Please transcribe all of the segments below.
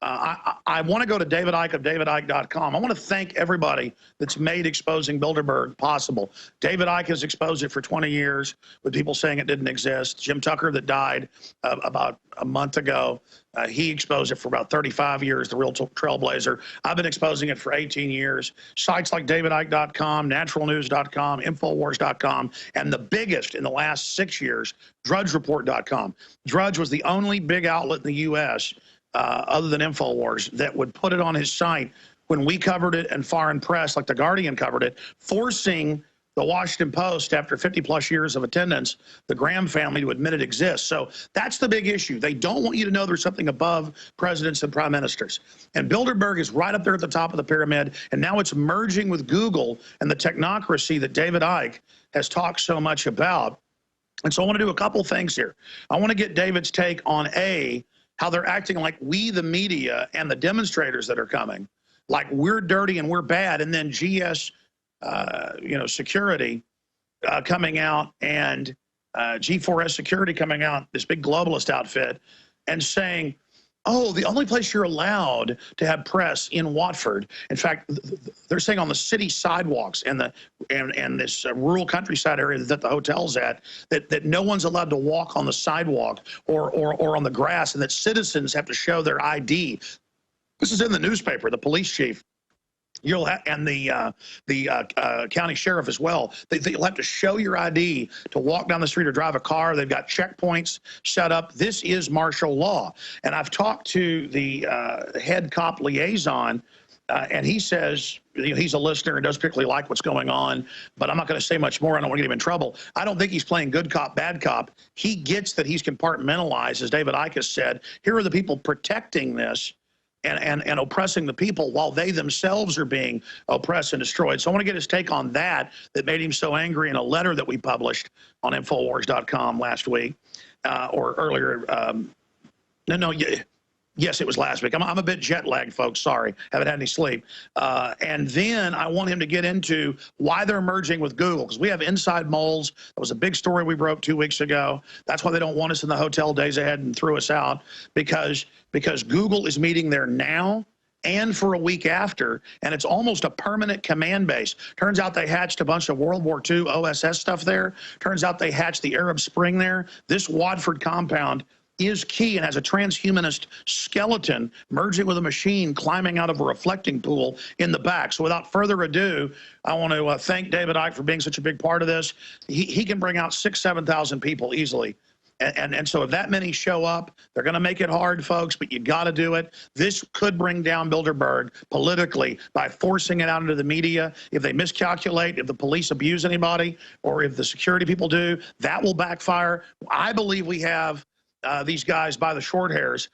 I want to go to David Icke of davidicke.com. I want to thank everybody that's made exposing Bilderberg possible. David Icke has exposed it for 20 years with people saying it didn't exist. Jim Tucker, that died about a month ago, he exposed it for about 35 years, the real trailblazer. I've been exposing it for 18 years. Sites like davidicke.com, naturalnews.com, infowars.com, and the biggest in the last 6 years, drudgereport.com. Drudge was the only big outlet in the U.S. Other than InfoWars, that would put it on his site when we covered it and foreign press, like The Guardian covered it, forcing the Washington Post, after 50-plus years of attendance, the Graham family to admit it exists. So that's the big issue. They don't want you to know there's something above presidents and prime ministers. And Bilderberg is right up there at the top of the pyramid, and now it's merging with Google and the technocracy that David Icke has talked so much about. And so I want to do a couple things here. I want to get David's take on how they're acting like we, the media, and the demonstrators that are coming, like we're dirty and we're bad, and then GS, security coming out, and G4S security coming out, this big globalist outfit, and saying, oh, the only place you're allowed to have press in Watford. In fact, they're saying on the city sidewalks and this rural countryside area that the hotel's at, that no one's allowed to walk on the sidewalk or on the grass, and that citizens have to show their ID. This is in the newspaper, the police chief. And the county sheriff as well. You'll have to show your ID to walk down the street or drive a car. They've got checkpoints set up. This is martial law. And I've talked to the head cop liaison, and he says, he's a listener and doesn't particularly like what's going on, but I'm not going to say much more. I don't want to get him in trouble. I don't think he's playing good cop, bad cop. He gets that he's compartmentalized, as David Icke has said. Here are the people protecting this and oppressing the people while they themselves are being oppressed and destroyed. So I want to get his take on that made him so angry in a letter that we published on Infowars.com last week, or earlier. Yes, it was last week. I'm a bit jet lagged, folks. Sorry, haven't had any sleep. And then I want him to get into why they're merging with Google, because we have inside moles. That was a big story we broke 2 weeks ago. That's why they don't want us in the hotel days ahead and threw us out, because Google is meeting there now and for a week after, and it's almost a permanent command base. Turns out they hatched a bunch of World War II OSS stuff there. Turns out they hatched the Arab Spring there. This Watford compound is key and has a transhumanist skeleton merging with a machine climbing out of a reflecting pool in the back. So without further ado, I want to thank David Icke for being such a big part of this. He can bring out 6,000 to 7,000 people easily. And so if that many show up, they're going to make it hard, folks, but you got to do it. This could bring down Bilderberg politically by forcing it out into the media. If they miscalculate, if the police abuse anybody, or if the security people do, that will backfire. I believe we have these guys by the short hairs.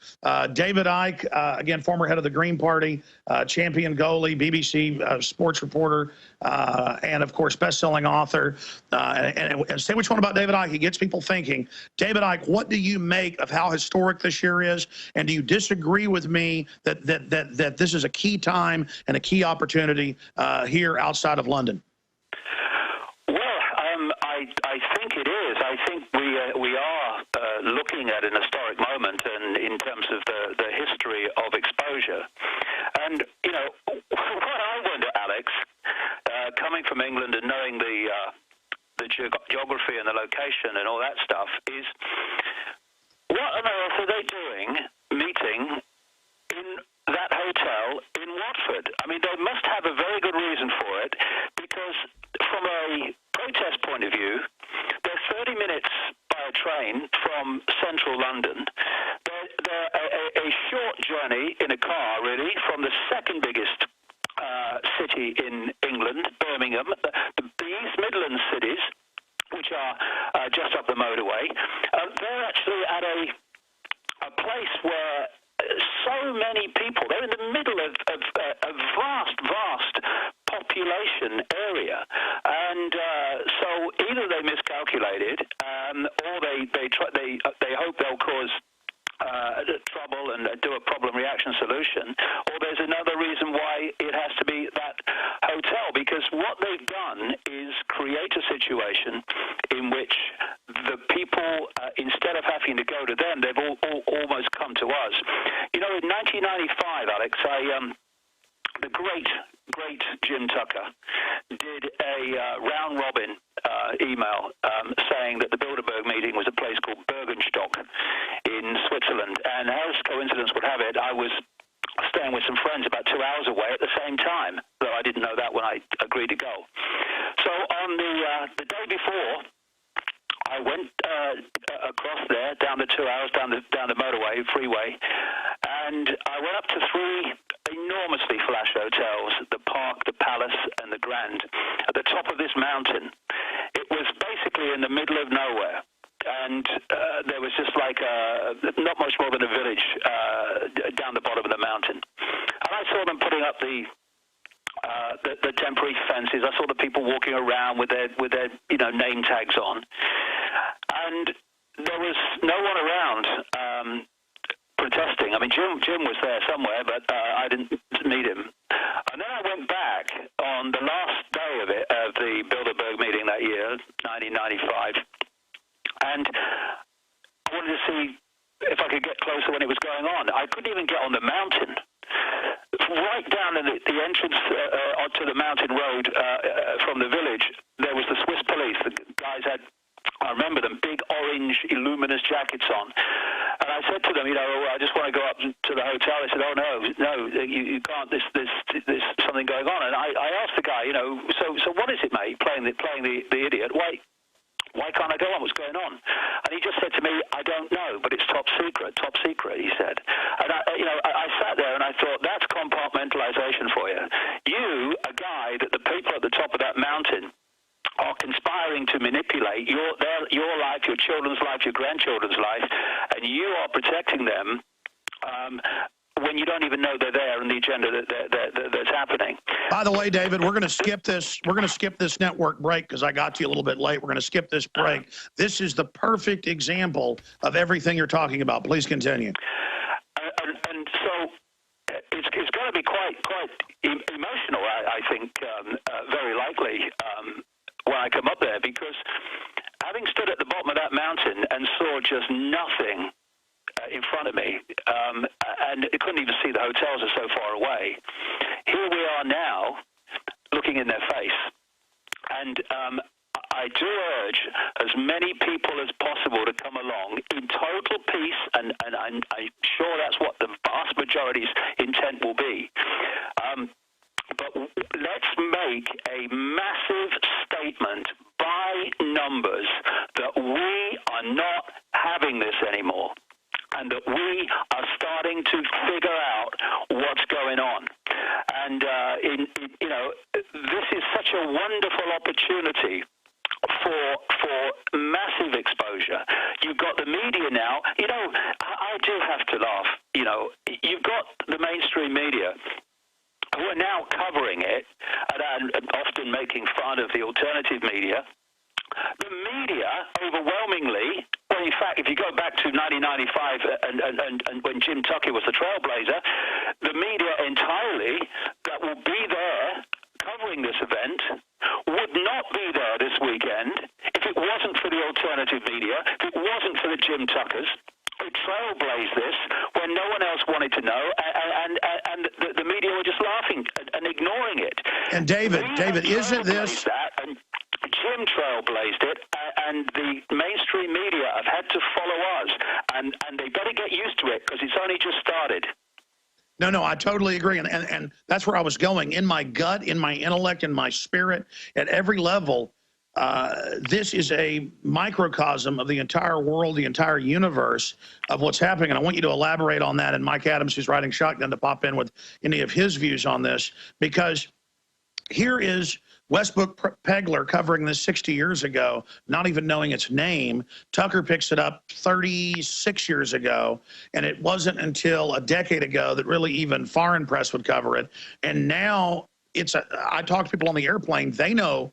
David Icke, again, former head of the Green Party, champion goalie, BBC sports reporter, and of course, best-selling author. And say what you want about David Icke, he gets people thinking. David Icke, what do you make of how historic this year is? And do you disagree with me that this is a key time and a key opportunity here outside of London? Well, I think it is. I think we are looking at an historic moment, and in terms of the history of exposure. And what I wonder, Alex, coming from England and knowing the geography and the location and all that stuff, is what on earth are they doing meeting in that hotel in Watford? I mean, they must have a very good reason for it, because from a protest point of view, they're 30 minutes by a train from central London. They're a short journey in a car, really, from the second biggest city in England, Birmingham, the East Midlands cities, which are just up the motorway. They're actually at a place where so many people, they're in the middle of a vast population area, and so either they miscalculated, or they hope they'll cause trouble and do a problem reaction solution, or there's another reason why it has to be that hotel, because what they've done is create a situation in which the people, instead of having to go to them, they've almost come to us. In 1995, the great Jim Tucker did a round-robin email saying that the Bilderberg meeting was a place called Bergenstock in Switzerland. And as coincidence would have it, I was staying with some friends about 2 hours away at the same time, though I didn't know that when I agreed to go. So on the day before, I went across there, down the 2 hours, down the motorway, freeway, and I went up to 3 enormously flash hotels, the Park, the Palace, and the Grand, at the top of this mountain. It was basically in the middle of nowhere, and there was just like not much more than a village down the bottom of the mountain. And I saw them putting up the temporary fences. I saw the people walking around with their name tags on, and there was no one around protesting. I mean, Jim was there somewhere, but I didn't meet him. And then I went back on the last day of the Bilderberg meeting that year, 1995, and I wanted to see if I could get closer when it was going on. I couldn't even get on the mountain. Right down in the entrance onto the mountain road from the village, there was the Swiss police. The guys had, I remember them, big orange luminous jackets on. And I said to them, I just want to go up to the hotel. They said, oh, no, you can't. There's something going on. And I asked the guy, so what is it, mate? Playing the idiot. Why can't I go on? What's going on? And he just said to me, I don't know, but it's top secret, he said. And I sat there and I thought, that's compartmentalization for you. You, a guy that the people at the top of that mountain are conspiring to manipulate your life, your children's life, your grandchildren's life, and you are protecting them when you don't even know they're there and the agenda that's happening. By the way, David, we're going to skip this. We're going to skip this network break because I got to you a little bit late. We're going to skip this break. This is the perfect example of everything you're talking about. Please continue. And so it's going to be quite emotional, I think, very likely, when I come up there, because having stood at the bottom of that mountain and saw just nothing in front of me, and I couldn't even see the hotels are so far away. Here we are now, looking in their face, and I do urge as many people as possible to come along in total peace, and I'm sure that's what the vast majority's intent will be. But let's make a massive statement by numbers that we are not having this anymore, and that we are starting to figure out what's going on. And this is such a wonderful opportunity for massive exposure. You've got the media now. I do have to laugh. You've got the mainstream media who are now covering it and often making fun of the alternative media. The media, overwhelmingly, well, in fact, if you go back to 1995 and when Jim Tucker was the trailblazer, the media entirely that will be there covering this event would not be there this weekend if it wasn't for the alternative media, if it wasn't for the Jim Tuckers who trailblazed this when no one else wanted to know, and the media were just laughing and ignoring it. And David, isn't this... And Jim trailblazed it, and the mainstream media have had to follow us, and they better get used to it because it's only just started. No, I totally agree. And that's where I was going. In my gut, in my intellect, in my spirit, at every level, this is a microcosm of the entire world, the entire universe of what's happening. And I want you to elaborate on that. And Mike Adams, who's riding shotgun, to pop in with any of his views on this, because here is Westbrook Pegler covering this 60 years ago, not even knowing its name. Tucker picks it up 36 years ago, and it wasn't until a decade ago that really even foreign press would cover it. And now I talk to people on the airplane, they know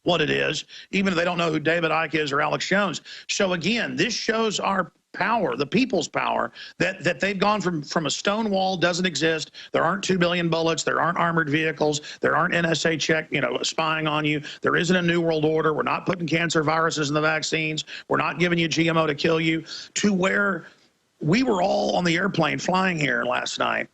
what it is, even if they don't know who David Icke is or Alex Jones. So again, this shows our power, the people's power, that they've gone from a stone wall, doesn't exist. There aren't 2 billion bullets. There aren't armored vehicles. There aren't NSA spying on you. There isn't a new world order. We're not putting cancer viruses in the vaccines. We're not giving you GMO to kill you, to where we were all on the airplane flying here last night.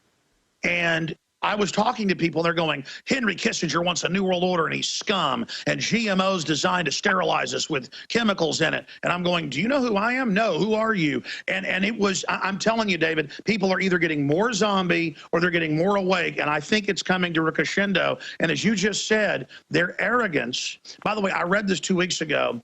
And I was talking to people, they're going, Henry Kissinger wants a new world order and he's scum, and GMO's designed to sterilize us with chemicals in it. And I'm going, do you know who I am? No, who are you? And it was, I'm telling you, David, people are either getting more zombie or they're getting more awake. And I think it's coming to a crescendo. And as you just said, their arrogance, by the way, I read this 2 weeks ago.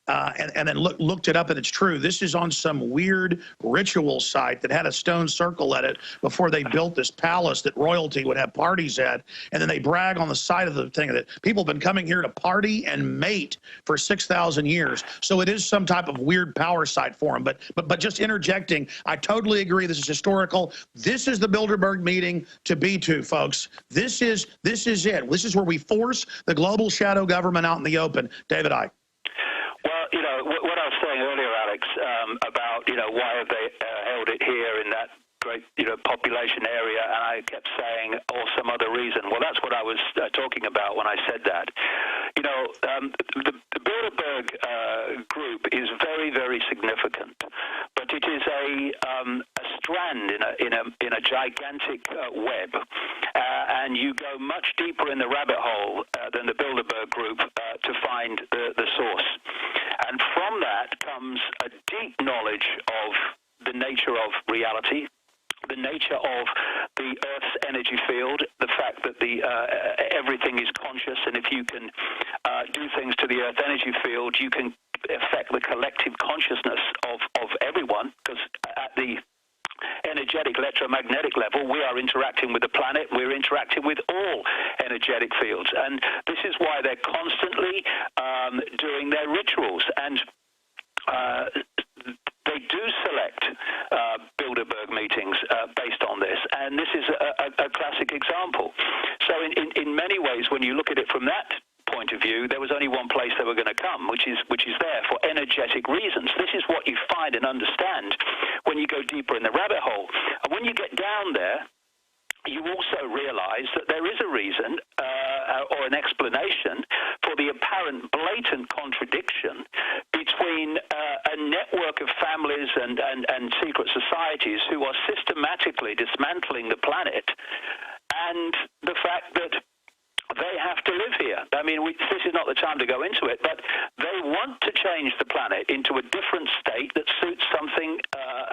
And then looked it up, and it's true. This is on some weird ritual site that had a stone circle at it before they built this palace that royalty would have parties at. And then they brag on the side of the thing that people have been coming here to party and mate for 6,000 years. So it is some type of weird power site for them. But just interjecting, I totally agree. This is historical. This is the Bilderberg meeting to be to, folks. This is it. This is where we force the global shadow government out in the open. David Icke. Well, you know, what I was saying earlier, Alex, about, you know, why have they held it here in that great, you know, population area, and I kept saying, or some other reason. Well, that's what I was talking about when I said that. You know, the Bilderberg group is very, very significant, but it is a strand in a gigantic web, and you go much deeper in the rabbit hole than the Bilderberg group to find the source. And from that comes a deep knowledge of the nature of reality, the nature of the Earth's energy field, the fact that everything is conscious, and if you can do things to the Earth energy field, you can affect the collective consciousness of everyone, because at the energetic electromagnetic level, we are interacting with the planet, we're interacting with all energetic fields, and this is why they're constantly doing their rituals, and they do select Bilderberg meetings based on this, and this is a classic example. So in many ways, when you look at it from that point of view, there was only one place they were going to come, which is there for energetic reasons. This is what you find and understand when you go deeper in the rabbit hole. And when you get down there, you also realize that there is a reason or an explanation for the apparent blatant contradiction between a network of families and secret societies who are systematically dismantling the planet and the fact that they have to live here. I mean, this is not the time to go into it, but they want to change the planet into a different state that suits something.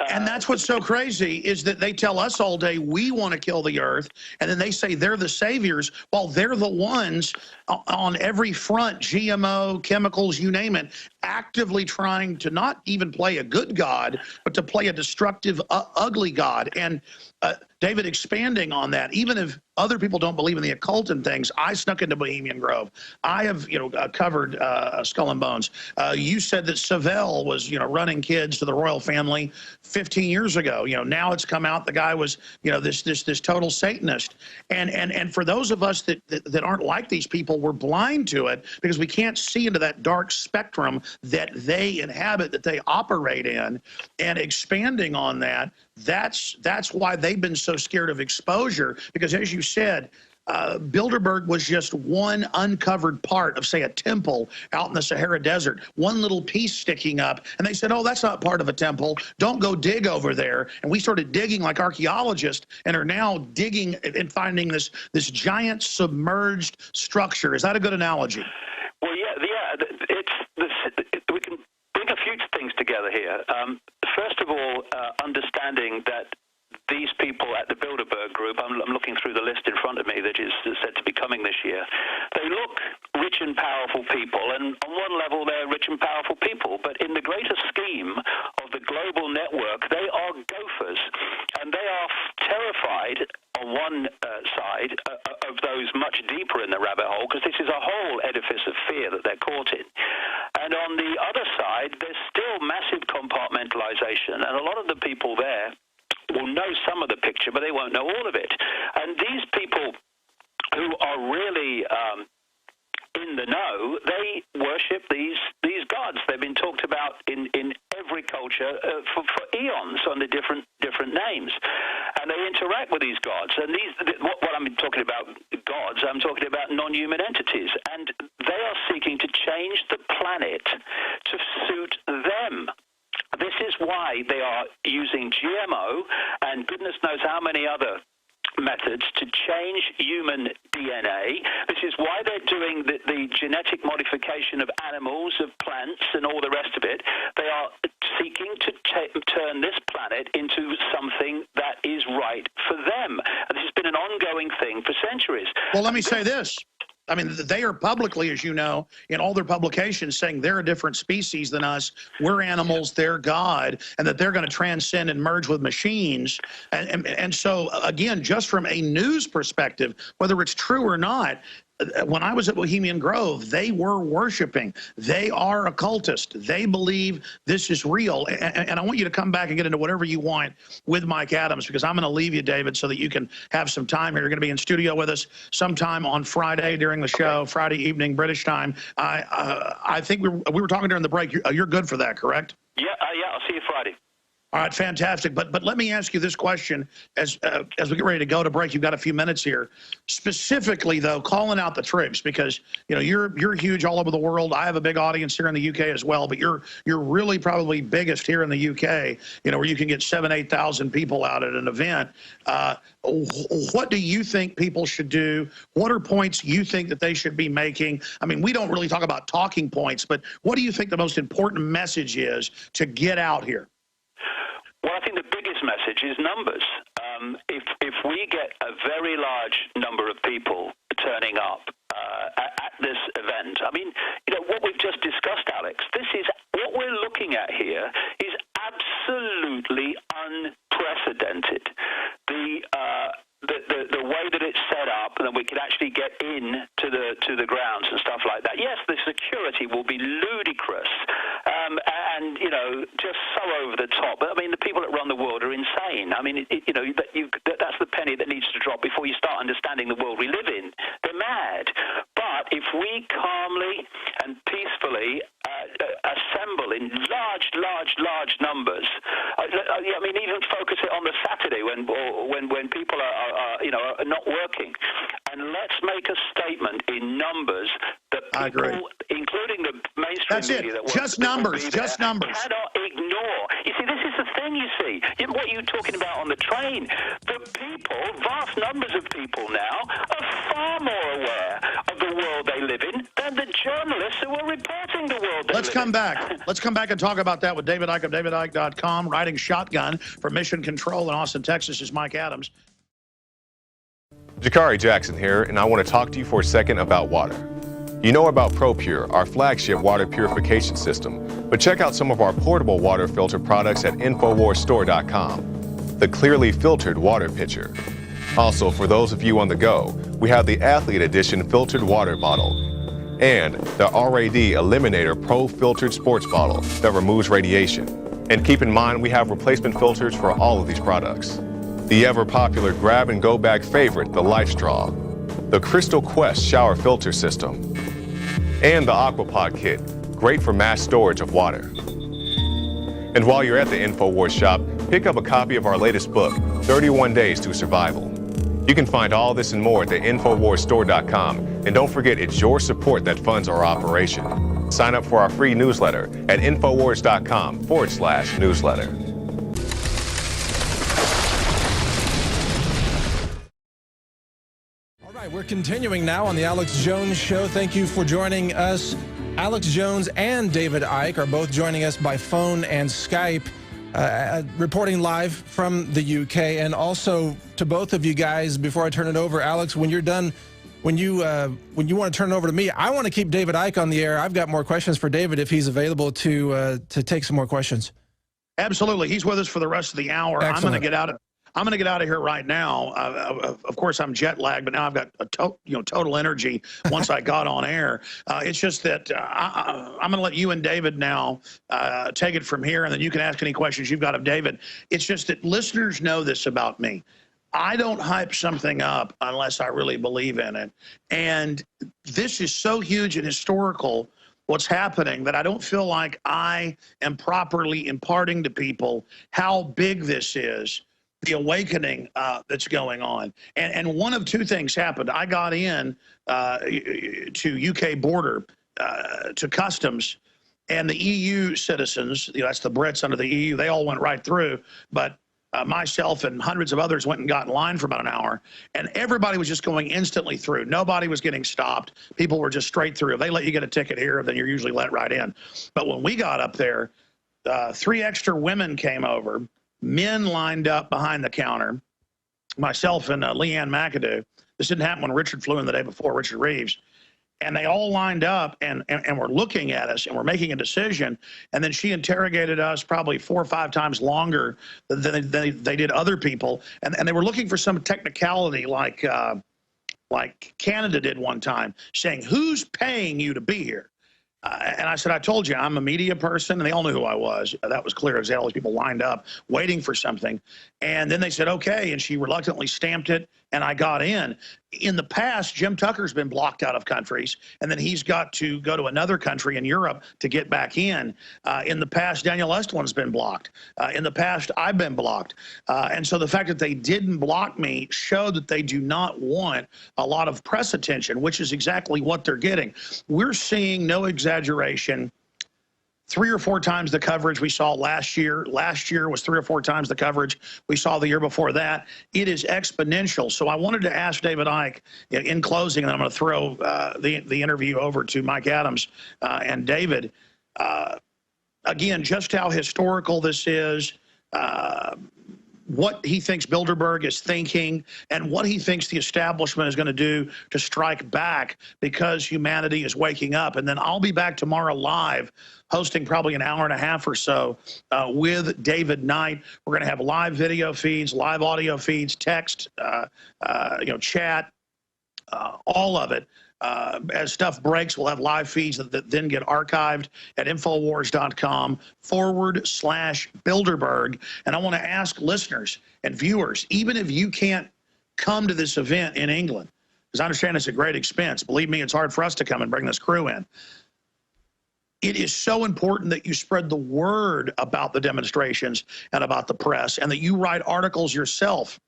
And that's what's so crazy, is that they tell us all day we want to kill the Earth, and then they say they're the saviors, while they're the ones on every front, GMO, chemicals, you name it, actively trying to not even play a good God, but to play a destructive, ugly God. And David, expanding on that, even if other people don't believe in the occult and things, I snuck into Bohemian Grove. I have, covered Skull and Bones. You said that Savelle was, running kids to the royal family 15 years ago. Now it's come out the guy was, this total Satanist. And for those of us that aren't like these people, we're blind to it because we can't see into that dark spectrum that they inhabit, that they operate in. And expanding on that, that's why they've been so scared of exposure, because as you said, Bilderberg was just one uncovered part of, say, a temple out in the Sahara Desert, one little piece sticking up. And they said, oh, that's not part of a temple. Don't go dig over there. And we started digging like archaeologists and are now digging and finding this giant submerged structure. Is that a good analogy? Well, yeah. We can bring a few things together here. First of all, understanding that these people at the Bilderberg group, I'm looking through the list in front of me that is said to be coming this year, they look rich and powerful people, and on one level they're rich and powerful people, but in the greater scheme of the global network, they are gophers, and they are terrified on one side of those much deeper in the rabbit hole, because this is a whole edifice of fear that they're caught in. And on the other side, there's still massive compartmentalization, and a lot of the people there will know some of the picture, but they won't know all of it. And these people who are really in the know, they worship these gods. They've been talked about in every culture for eons under different names, and they interact with these gods. And what I'm talking about gods, I'm talking about non-human entities, and they are seeking to change the planet to suit them. This is why they are using GMO and goodness knows how many other methods is why they're doing the genetic modification of animals, of plants, and all the rest of it. They are seeking to turn this planet into something that is right for them. And this has been an ongoing thing for centuries. Well, let me say this. I mean, they are publicly, as you know, in all their publications saying they're a different species than us. We're animals, they're God, and that they're going to transcend and merge with machines. And so, again, just from a news perspective, whether it's true or not, when I was at Bohemian Grove, they were worshiping. They are occultist. They believe this is real. And I want you to come back and get into whatever you want with Mike Adams, because I'm going to leave you, David, so that you can have some time here. You're going to be in studio with us sometime on Friday during the show, Friday evening, British time. I think we were talking during the break. You're good for that, correct? Yeah, I'll see you Friday. All right, fantastic. But let me ask you this question as we get ready to go to break. You've got a few minutes here. Specifically, though, calling out the troops, because you know you're huge all over the world. I have a big audience here in the UK as well, but you're really probably biggest here in the UK. You know, where you can get 7,000-8,000 people out at an event. What do you think people should do? What are points you think that they should be making? I mean, we don't really talk about talking points, but what do you think the most important message is to get out here? Well, I think the biggest message is numbers. If we get a very large number of people turning up at this event, I mean, you know, what we've just discussed, Alex, what we're looking at here is absolutely unprecedented. The way that it's set up, and then we can actually get in to the grounds and stuff like that. Yes, the security will be ludicrous, and you know, just so over the top. But I mean, the people that run the world are insane. I mean, you know, that's the penny that needs to drop before you start understanding the world we live in. They're mad. But if we calmly and peacefully assemble in large numbers, I mean, even focus it on the Saturday when people are you know, are not working, and let's make a statement in numbers that people, including the mainstream media, just numbers, cannot ignore. You see, this is the thing. You see, what you're talking about on the train. The people, vast numbers of people now, are far more aware of the world they live in than the journalists who are reporting the world. Let's come back. Let's come back and talk about that with David Icke of DavidIcke.com. Riding shotgun from Mission Control in Austin, Texas is Mike Adams. Jakari Jackson here, and I want to talk to you for a second about water. You know about ProPure, our flagship water purification system, but check out some of our portable water filter products at InfoWarsStore.com. The clearly filtered water pitcher. Also, for those of you on the go, we have the Athlete Edition filtered water bottle and the RAD Eliminator Pro filtered sports bottle that removes radiation. And keep in mind, we have replacement filters for all of these products. The ever-popular grab-and-go bag favorite, the Life Straw, the Crystal Quest shower filter system, and the Aquapod kit, great for mass storage of water. And while you're at the InfoWars shop, pick up a copy of our latest book, 31 Days to Survival. You can find all this and more at the InfoWarsStore.com, and don't forget it's your support that funds our operation. Sign up for our free newsletter at InfoWars.com/newsletter. All right, we're continuing now on the Alex Jones Show. Thank you for joining us. Alex Jones and David Icke are both joining us by phone and Skype, reporting live from the UK. And also to both of you guys, before I turn it over, Alex, when you're done, when you want to turn it over to me, I want to keep David Icke on the air. I've got more questions for David if he's available to take some more questions. Absolutely, he's with us for the rest of the hour. Excellent. I'm going to get out of here right now. Of course, I'm jet lagged, but now I've got total energy once I got on air. It's just that I'm going to let you and David now take it from here, and then you can ask any questions you've got of David. It's just that listeners know this about me. I don't hype something up unless I really believe in it. And this is so huge and historical, what's happening, that I don't feel like I am properly imparting to people how big this is. The awakening that's going on. And one of two things happened. I got in to UK border, to customs, and the EU citizens, that's the Brits under the EU, they all went right through. But myself and hundreds of others went and got in line for about an hour, and everybody was just going instantly through. Nobody was getting stopped. People were just straight through. If they let you get a ticket here, then you're usually let right in. But when we got up there, 3 extra women came over, men lined up behind the counter, myself and Leanne McAdoo. This didn't happen when Richard flew in the day before, Richard Reeves. And they all lined up and were looking at us and were making a decision. And then she interrogated us probably 4 or 5 times longer than they did other people. And they were looking for some technicality like Canada did one time, saying, who's paying you to be here? And I said, I told you, I'm a media person. And they all knew who I was. That was clear. As all these people lined up waiting for something. And then they said, okay. And she reluctantly stamped it. And I got in. In the past, Jim Tucker's been blocked out of countries, and then he's got to go to another country in Europe to get back in. In the past, Daniel Estlin's been blocked. In the past, I've been blocked. And so the fact that they didn't block me showed that they do not want a lot of press attention, which is exactly what they're getting. We're seeing, no exaggeration, 3 or 4 times the coverage we saw last year. Last year was 3 or 4 times the coverage we saw the year before that. It is exponential. So I wanted to ask David Icke, in closing, and I'm going to throw the interview over to Mike Adams and David, again, just how historical this is, what he thinks Bilderberg is thinking, and what he thinks the establishment is going to do to strike back because humanity is waking up. And then I'll be back tomorrow live, hosting probably an hour and a half or so with David Knight. We're going to have live video feeds, live audio feeds, text, chat, all of it. As stuff breaks, we'll have live feeds that then get archived at Infowars.com/Bilderberg. And I want to ask listeners and viewers, even if you can't come to this event in England, because I understand it's a great expense. Believe me, it's hard for us to come and bring this crew in. It is so important that you spread the word about the demonstrations and about the press, and that you write articles yourself,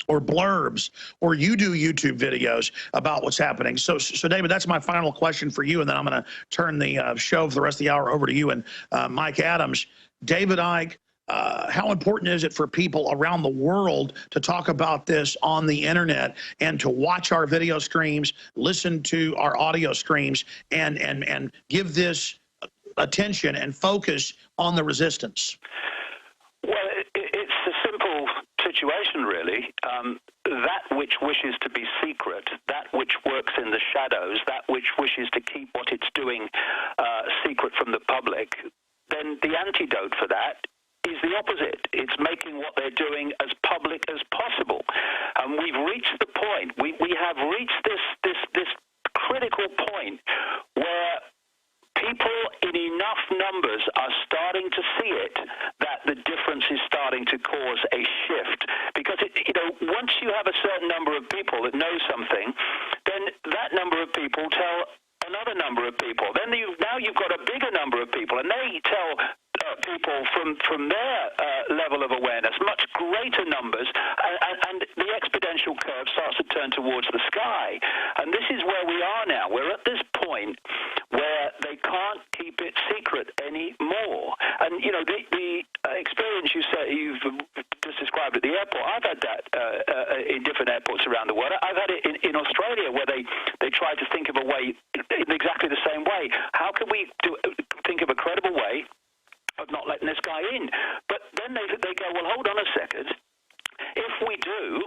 or blurbs, or you do YouTube videos about what's happening. So David, that's my final question for you, and then I'm going to turn the show for the rest of the hour over to you and Mike Adams. David Icke, how important is it for people around the world to talk about this on the internet and to watch our video streams, listen to our audio streams, and give this attention and focus on the resistance? Well, it's a simple situation, really. That which wishes to be secret, that which works in the shadows, that which wishes to keep what it's doing secret from the public, then the antidote for that is the opposite. It's making what they're doing as public as possible. And we've reached the point, we have reached this critical point where people in enough numbers are starting to see it, that the difference is starting to cause a shift. Because, once you have a certain number of people that know something, then that number of people tell another number of people. Then now you've got a bigger number of people, and they tell people from their level of awareness, much greater numbers, and the exponential curve starts to turn towards the sky. And this is where we are now. We're at this point where they can't keep it secret anymore. And, the experience you've just described at the airport, I've had that in different airports around the world. I've had it in Australia, where they try to think of a way, in exactly the same way. How can we think of a credible way of not letting this guy in? But then they go, well, hold on a second. If we do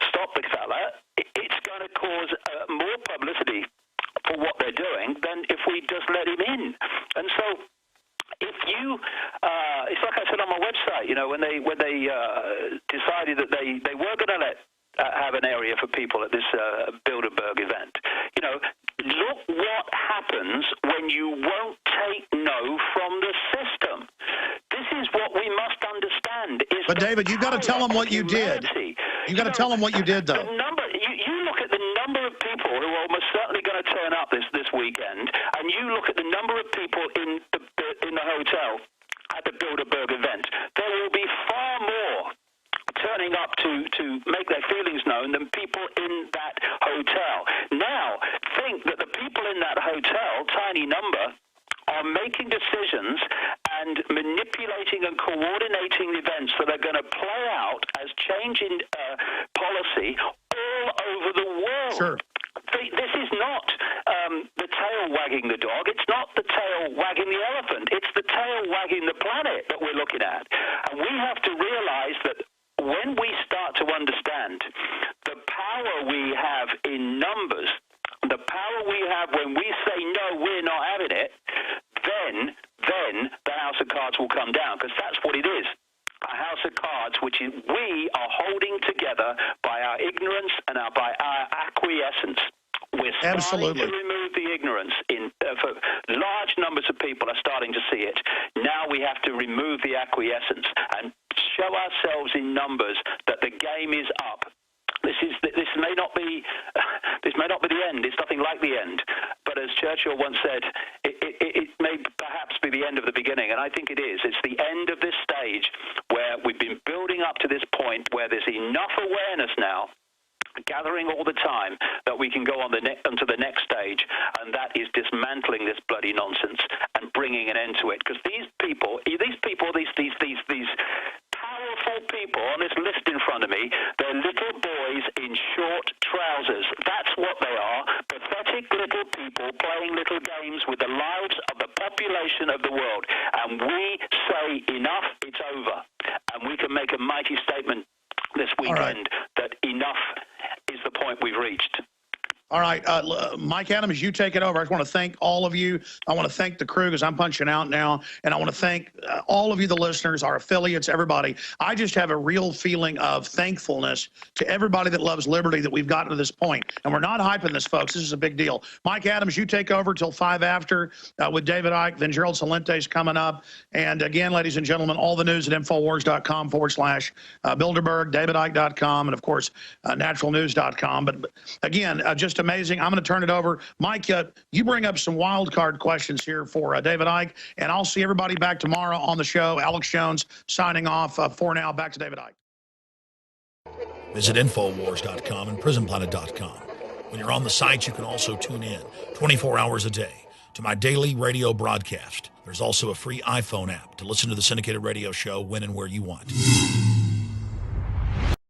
stop the fella, it's going to cause more publicity for what they're doing than if we just let him in. And so if you, it's like I said on my website, when they decided that they were going to have an area for people at this Bilderberg event, look what happens when you won't take no from the system. This is what we must understand. But David, you've got to tell them what you did. You've got to tell them what you did, though. You look at the number of people who are almost certainly going to turn up this weekend, and you look at the number of people in the hotel at the Bilderberg event. There will be far more turning up to make their feelings known than people in that hotel. Now, think that the people in that hotel, tiny number, are making decisions and manipulating and coordinating events that are going to play out as change in policy all over the world. Sure. This is not the tail wagging the dog. It's not the tail wagging the elephant. It's the tail wagging the planet that we're looking at. And we have to realize that when we start to understand the power we have in numbers, the power we have when we say, no, we're not having it, then the house of cards will come down, because that's what it is. A house of cards, which is we are holding together by our ignorance and by our acquiescence. We're starting to remove the ignorance for large numbers of people are starting to see it. Now we have to remove the acquiescence and show ourselves in numbers that the game is up. This may not be the end. It's nothing like the end. But as Churchill once said, it may perhaps be the end of the beginning, and I think it is. It's the end of this stage where we've been building up to this point where there's enough awareness now, gathering all the time, that we can go on onto the next stage, and that is dismantling this bloody nonsense and bringing an end to it. Because these powerful people on this list in front of me, they're little boys in short trousers. That's what they are. Pathetic little people playing little games with the lives of the population of the world. And we say enough, it's over. And we can make a mighty statement this weekend that enough is the point we've reached. All right, Mike Adams, you take it over. I just want to thank all of you. I want to thank the crew because I'm punching out now. And I want to thank all of you, the listeners, our affiliates, everybody. I just have a real feeling of thankfulness to everybody that loves liberty that we've gotten to this point. And we're not hyping this, folks. This is a big deal. Mike Adams, you take over till 5 after with David Icke. Then Gerald Celente is coming up. And again, ladies and gentlemen, all the news at Infowars.com/Bilderberg, DavidIcke.com, and of course, naturalnews.com. But again, just amazing. I'm going to turn it over. Mike, you bring up some wild card questions here for David Icke, and I'll see everybody back tomorrow on the show. Alex Jones signing off for now. Back to David Icke. Visit Infowars.com and PrisonPlanet.com. When you're on the site, you can also tune in 24 hours a day to my daily radio broadcast. There's also a free iPhone app to listen to the syndicated radio show when and where you want.